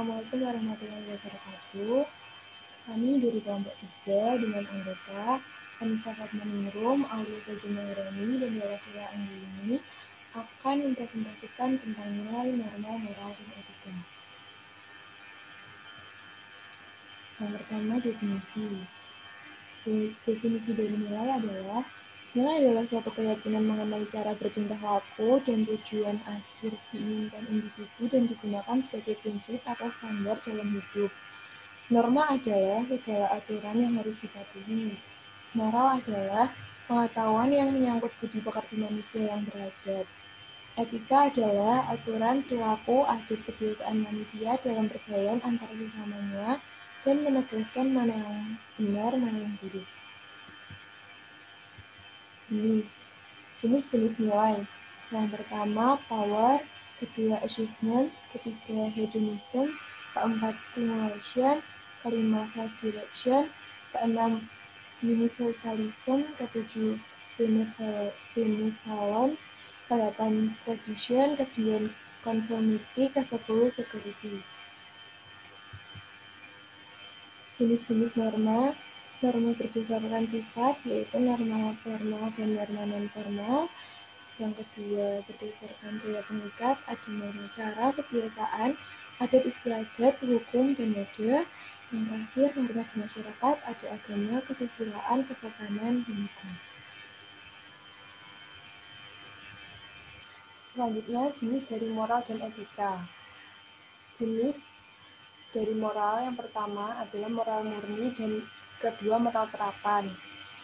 Assalamualaikum warahmatullahi wabarakatuh. Kami dari kelompok 3 dengan anggota Anissa Fatmaningrum, Aulia Fajumairani, dan Yolafila Anggini akan mempresentasikan tentang nilai, norma, moral, dan etika. Yang pertama, definisi. Definisi dari nilai adalah suatu keyakinan mengenai cara bertingkah laku dan tujuan akhir diinginkan individu dan digunakan sebagai prinsip atau standar dalam hidup. Norma adalah segala aturan yang harus dipatuhi. Moral adalah pengetahuan yang menyangkut budi pekerti manusia yang beradab. Etika adalah aturan perilaku, adat, kebiasaan manusia dalam bergaul antara sesamanya dan menegaskan mana yang benar, mana yang buruk. Jenis nilai. Yang pertama, power, kedua, achievements, ketiga, hedonism, keempat, stimulation, kelima, self-direction, keenam, universalism, ketujuh, benevolence, kedelapan, tradition, kesembilan, conformity, kesepuluh, security. Jenis-jenis norma. Norma berdasarkan sifat, yaitu norma formal dan norma non-formal. Yang kedua, berdasarkan daya pengikat, ada norma cara, kebiasaan, adat istiadat, hukum, dan mode. Yang terakhir, norma di masyarakat, ada agama, kesusilaan, kesopanan, dan hukum. Selanjutnya, jenis dari moral dan etika. Jenis dari moral yang pertama adalah moral murni dan kedua moral terapan.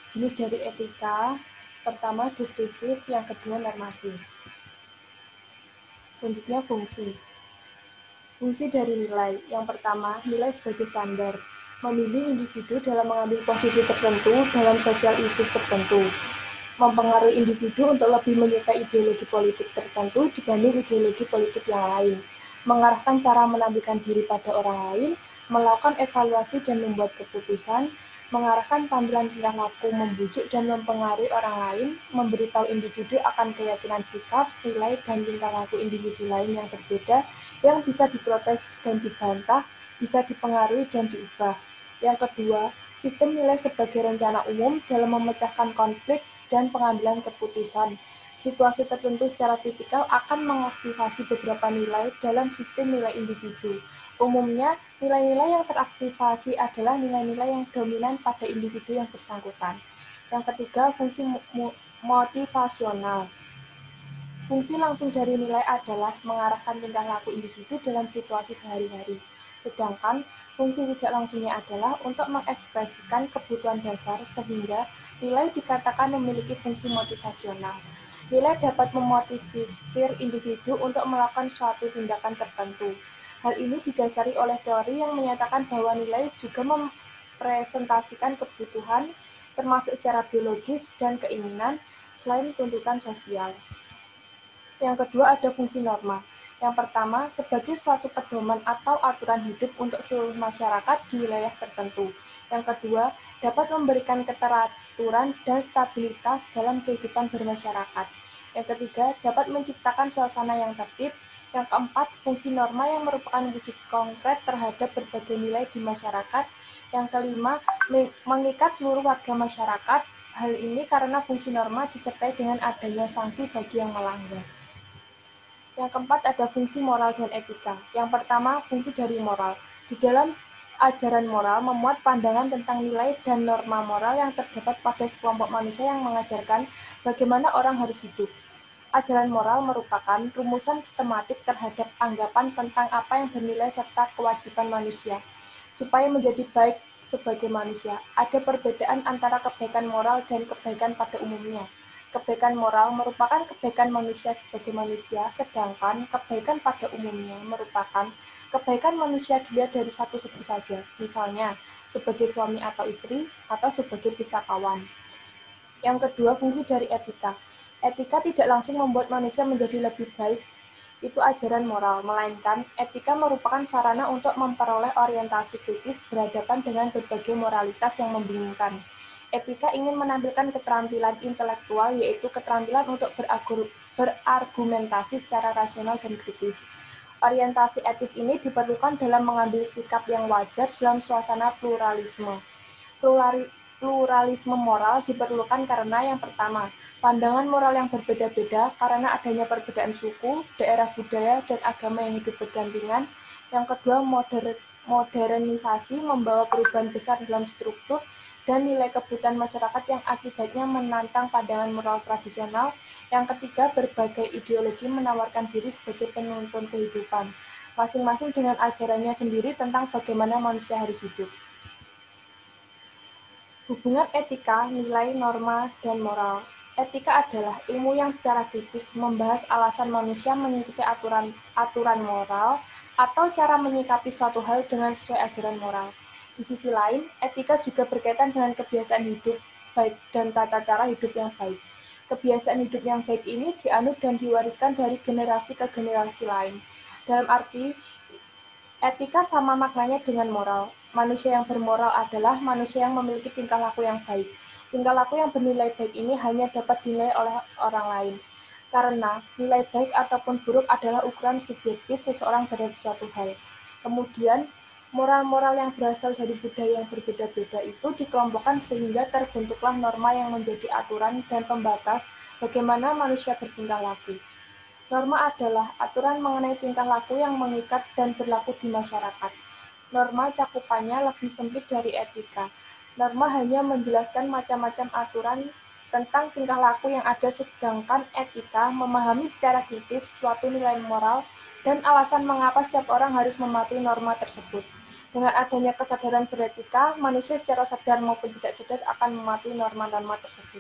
Jenis dari etika, pertama deskriptif, yang kedua normatif. Selanjutnya fungsi. Fungsi dari nilai, yang pertama nilai sebagai standar, membimbing individu dalam mengambil posisi tertentu dalam sosial isu tertentu, mempengaruhi individu untuk lebih menyukai ideologi politik tertentu dibanding ideologi politik yang lain, mengarahkan cara menampilkan diri pada orang lain, melakukan evaluasi dan membuat keputusan, mengarahkan tampilan tingkah laku, membujuk dan mempengaruhi orang lain, memberitahu individu akan keyakinan sikap, nilai, dan tingkah laku individu lain yang berbeda, yang bisa diprotes dan dibantah, bisa dipengaruhi dan diubah. Yang kedua, sistem nilai sebagai rencana umum dalam memecahkan konflik dan pengambilan keputusan. Situasi tertentu secara tipikal akan mengaktifasi beberapa nilai dalam sistem nilai individu. Umumnya, nilai-nilai yang teraktivasi adalah nilai-nilai yang dominan pada individu yang bersangkutan. Yang ketiga, fungsi motivasional. Fungsi langsung dari nilai adalah mengarahkan tingkah laku individu dalam situasi sehari-hari. Sedangkan fungsi tidak langsungnya adalah untuk mengekspresikan kebutuhan dasar sehingga nilai dikatakan memiliki fungsi motivasional. Nilai dapat memotivasi individu untuk melakukan suatu tindakan tertentu. Hal ini didasari oleh teori yang menyatakan bahwa nilai juga mempresentasikan kebutuhan, termasuk secara biologis dan keinginan, selain tuntutan sosial. Yang kedua ada fungsi norma. Yang pertama, sebagai suatu pedoman atau aturan hidup untuk seluruh masyarakat di wilayah tertentu. Yang kedua, dapat memberikan keteraturan dan stabilitas dalam kehidupan bermasyarakat. Yang ketiga, dapat menciptakan suasana yang tertib. Yang keempat, fungsi norma yang merupakan wujud konkret terhadap berbagai nilai di masyarakat. Yang kelima, mengikat seluruh warga masyarakat. Hal ini karena fungsi norma disertai dengan adanya sanksi bagi yang melanggar. Yang keempat ada fungsi moral dan etika. Yang pertama, fungsi dari moral. Di dalam ajaran moral memuat pandangan tentang nilai dan norma moral yang terdapat pada sekelompok manusia yang mengajarkan bagaimana orang harus hidup. Ajaran moral merupakan rumusan sistematik terhadap anggapan tentang apa yang bernilai serta kewajiban manusia, supaya menjadi baik sebagai manusia. Ada perbedaan antara kebaikan moral dan kebaikan pada umumnya. Kebaikan moral merupakan kebaikan manusia sebagai manusia, sedangkan kebaikan pada umumnya merupakan kebaikan manusia dilihat dari satu segi saja, misalnya sebagai suami atau istri, atau sebagai pustakawan. Yang kedua, fungsi dari etika. Etika tidak langsung membuat manusia menjadi lebih baik, itu ajaran moral, melainkan etika merupakan sarana untuk memperoleh orientasi kritis berhadapan dengan berbagai moralitas yang membingungkan. Etika ingin menampilkan keterampilan intelektual, yaitu keterampilan untuk berargumentasi secara rasional dan kritis. Orientasi etis ini diperlukan dalam mengambil sikap yang wajar dalam suasana pluralisme. Pluralisme moral diperlukan karena yang pertama, pandangan moral yang berbeda-beda karena adanya perbedaan suku, daerah budaya, dan agama yang hidup berdampingan. Yang kedua, modernisasi membawa perubahan besar dalam struktur dan nilai kebutuhan masyarakat yang akibatnya menantang pandangan moral tradisional. Yang ketiga, berbagai ideologi menawarkan diri sebagai penuntun kehidupan, masing-masing dengan ajarannya sendiri tentang bagaimana manusia harus hidup. Hubungan etika, nilai, norma, dan moral. Etika adalah ilmu yang secara kritis membahas alasan manusia mengikuti aturan moral atau cara menyikapi suatu hal dengan sesuai ajaran moral. Di sisi lain, etika juga berkaitan dengan kebiasaan hidup baik dan tata cara hidup yang baik. Kebiasaan hidup yang baik ini dianut dan diwariskan dari generasi ke generasi lain. Dalam arti, etika sama maknanya dengan moral. Manusia yang bermoral adalah manusia yang memiliki tingkah laku yang baik. Tingkah laku yang bernilai baik ini hanya dapat dinilai oleh orang lain. Karena nilai baik ataupun buruk adalah ukuran subjektif seseorang terhadap suatu hal. Kemudian, moral-moral yang berasal dari budaya yang berbeda-beda itu dikelompokkan sehingga terbentuklah norma yang menjadi aturan dan pembatas bagaimana manusia bertingkah laku. Norma adalah aturan mengenai tingkah laku yang mengikat dan berlaku di masyarakat. Norma cakupannya lebih sempit dari etika. Norma hanya menjelaskan macam-macam aturan tentang tingkah laku yang ada, sedangkan etika memahami secara kritis suatu nilai moral dan alasan mengapa setiap orang harus mematuhi norma tersebut. Dengan adanya kesadaran beretika, manusia secara sadar maupun tidak sadar akan mematuhi norma-norma tersebut.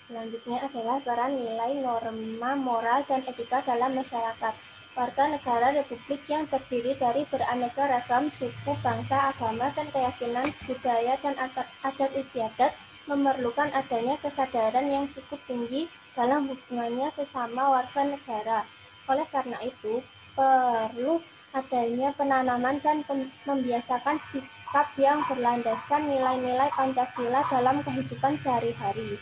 Selanjutnya adalah peran nilai, norma, moral, dan etika dalam masyarakat. Warga negara Republik yang terdiri dari beraneka ragam suku, bangsa, agama, dan keyakinan, budaya, dan adat istiadat memerlukan adanya kesadaran yang cukup tinggi dalam hubungannya sesama warga negara. Oleh karena itu, perlu adanya penanaman dan membiasakan sikap yang berlandaskan nilai-nilai Pancasila dalam kehidupan sehari-hari.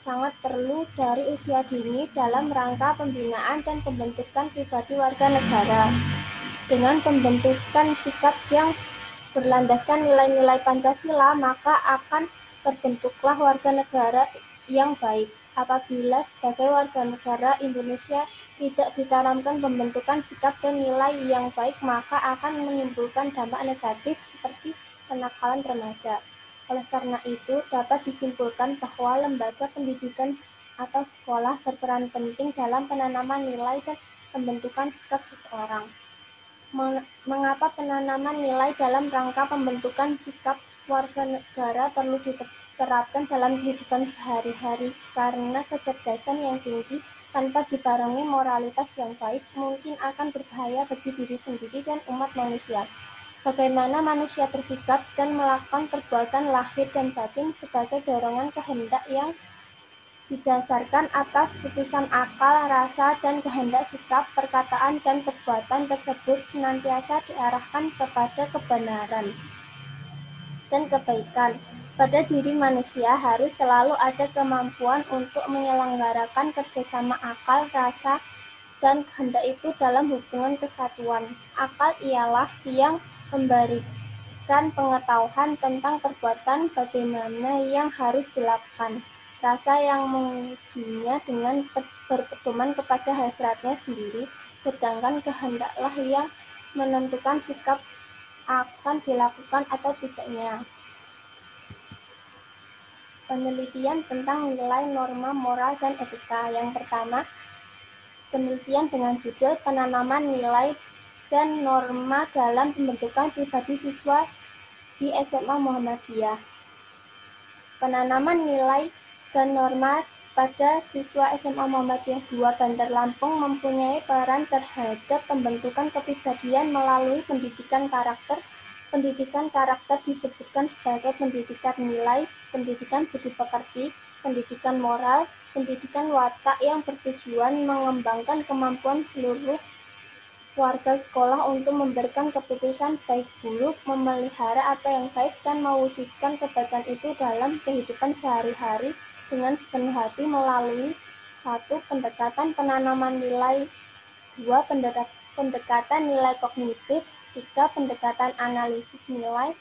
Sangat perlu dari usia dini dalam rangka pembinaan dan pembentukan pribadi warga negara. Dengan pembentukan sikap yang berlandaskan nilai-nilai Pancasila, maka akan terbentuklah warga negara yang baik. Apabila sebagai warga negara Indonesia tidak ditanamkan pembentukan sikap dan nilai yang baik, maka akan menimbulkan dampak negatif seperti kenakalan remaja. Oleh karena itu, dapat disimpulkan bahwa lembaga pendidikan atau sekolah berperan penting dalam penanaman nilai dan pembentukan sikap seseorang. Mengapa penanaman nilai dalam rangka pembentukan sikap warga negara perlu diterapkan dalam kehidupan sehari-hari? Karena kecerdasan yang tinggi tanpa dibarengi moralitas yang baik mungkin akan berbahaya bagi diri sendiri dan umat manusia. Bagaimana manusia bersikap dan melakukan perbuatan lahir dan batin sebagai dorongan kehendak yang didasarkan atas putusan akal, rasa, dan kehendak sikap, perkataan, dan perbuatan tersebut senantiasa diarahkan kepada kebenaran dan kebaikan. Pada diri manusia harus selalu ada kemampuan untuk menyelenggarakan kerjasama akal, rasa, dan kehendak itu dalam hubungan kesatuan. Akal ialah yang memberikan pengetahuan tentang perbuatan bagaimana yang harus dilakukan. Rasa yang mengujinya dengan berpedoman kepada hasratnya sendiri, sedangkan kehendaklah yang menentukan sikap akan dilakukan atau tidaknya. Penelitian tentang nilai, norma, moral, dan etika. Yang pertama, penelitian dengan judul penanaman nilai dan norma dalam pembentukan pribadi siswa di SMA Muhammadiyah. Penanaman nilai dan norma pada siswa SMA Muhammadiyah 2 Bandar Lampung mempunyai peran terhadap pembentukan kepribadian melalui pendidikan karakter. Pendidikan karakter disebutkan sebagai pendidikan nilai, pendidikan budi pekerti, pendidikan moral, pendidikan watak yang bertujuan mengembangkan kemampuan seluruh warga sekolah untuk memberikan keputusan baik buruk, memelihara apa yang baik, dan mewujudkan kebaikan itu dalam kehidupan sehari-hari dengan sepenuh hati melalui 1. Pendekatan penanaman nilai, 2. Pendekatan nilai kognitif, 3. Pendekatan analisis nilai,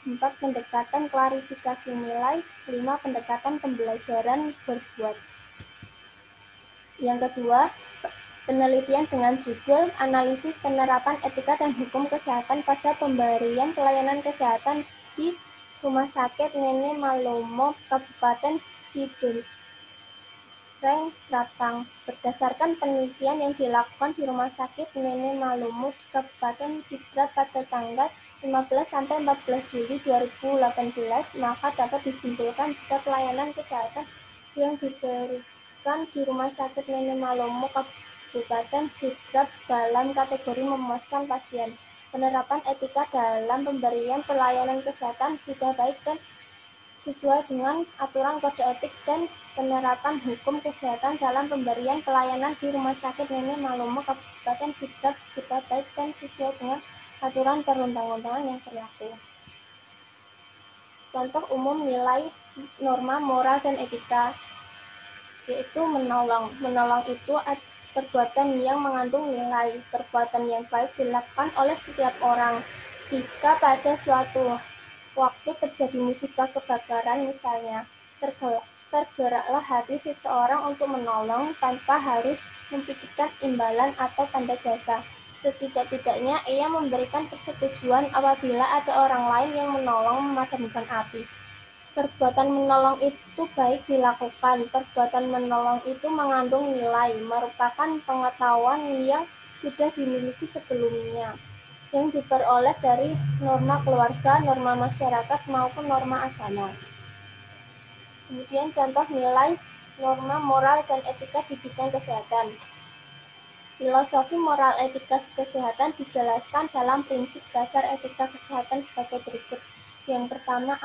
4. Pendekatan klarifikasi nilai, 5. Pendekatan pembelajaran berbuat. Yang kedua, penelitian dengan judul Analisis Penerapan Etika dan Hukum Kesehatan pada Pemberian Pelayanan Kesehatan di Rumah Sakit Nene Malomo, Kabupaten Cibereng, Ratang. Berdasarkan penelitian yang dilakukan di Rumah Sakit Nene Malomo di Kabupaten Sidrap pada tanggal 15–14 Juli 2018, maka dapat disimpulkan jika pelayanan kesehatan yang diberikan di Rumah Sakit Nene Malomo, Kabupaten Sidrap dalam kategori memuaskan pasien. Penerapan etika dalam pemberian pelayanan kesehatan sudah baik dan sesuai dengan aturan kode etik dan penerapan hukum kesehatan dalam pemberian pelayanan di Rumah Sakit Nene Malomo, Kabupaten Sidrap sudah baik dan sesuai dengan aturan perundang-undangan yang berlaku. Contoh umum nilai, norma, moral, dan etika, yaitu menolong. Menolong itu perbuatan yang mengandung nilai. Perbuatan yang baik dilakukan oleh setiap orang. Jika pada suatu waktu terjadi musibah kebakaran misalnya, tergeraklah hati seseorang untuk menolong tanpa harus memikirkan imbalan atau tanda jasa. Setidak-tidaknya ia memberikan persetujuan apabila ada orang lain yang menolong memadamkan api. Perbuatan menolong itu baik dilakukan. Perbuatan menolong itu mengandung nilai, merupakan pengetahuan yang sudah dimiliki sebelumnya, yang diperoleh dari norma keluarga, norma masyarakat, maupun norma agama. Kemudian contoh nilai, norma, moral, dan etika di bidang kesehatan. Filosofi moral etika kesehatan dijelaskan dalam prinsip dasar etika kesehatan sebagai berikut. Yang pertama,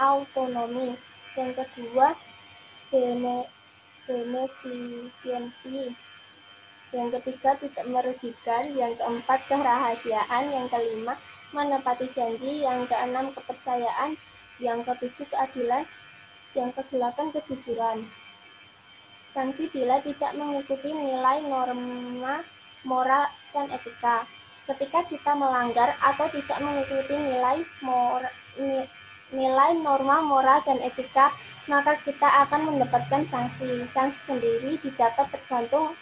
autonomi. Yang kedua, beneficence. Yang ketiga, tidak merugikan. Yang keempat, kerahasiaan. Yang kelima, menepati janji. Yang keenam, kepercayaan. Yang ketujuh, keadilan. Yang kedelapan, kejujuran. Sanksi bila tidak mengikuti nilai, norma, moral, dan etika. Ketika kita melanggar atau tidak mengikuti nilai, norma, moral, dan etika, maka kita akan mendapatkan sanksi. Sanksi sendiri didapat tergantung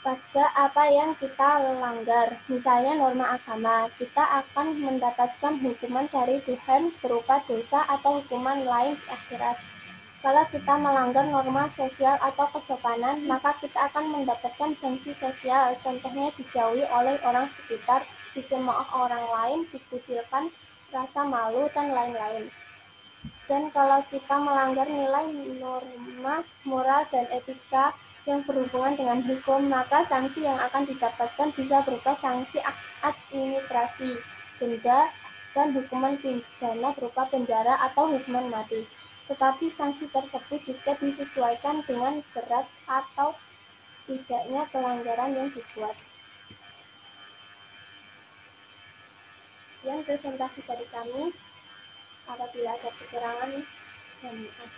pada apa yang kita langgar. Misalnya norma agama, kita akan mendapatkan hukuman dari Tuhan berupa dosa atau hukuman lain di akhirat. Kalau kita melanggar norma sosial atau kesopanan, maka kita akan mendapatkan sanksi sosial. Contohnya dijauhi oleh orang sekitar, dicemooh orang lain, dikucilkan, rasa malu, dan lain-lain. Dan kalau kita melanggar nilai, norma, moral, dan etika yang berhubungan dengan hukum, maka sanksi yang akan didapatkan bisa berupa sanksi administrasi, denda, dan hukuman pidana berupa penjara atau hukuman mati. Tetapi sanksi tersebut juga disesuaikan dengan berat atau tidaknya pelanggaran yang dibuat. Sekian presentasi dari kami. Apabila ada kekurangan, mohon maaf.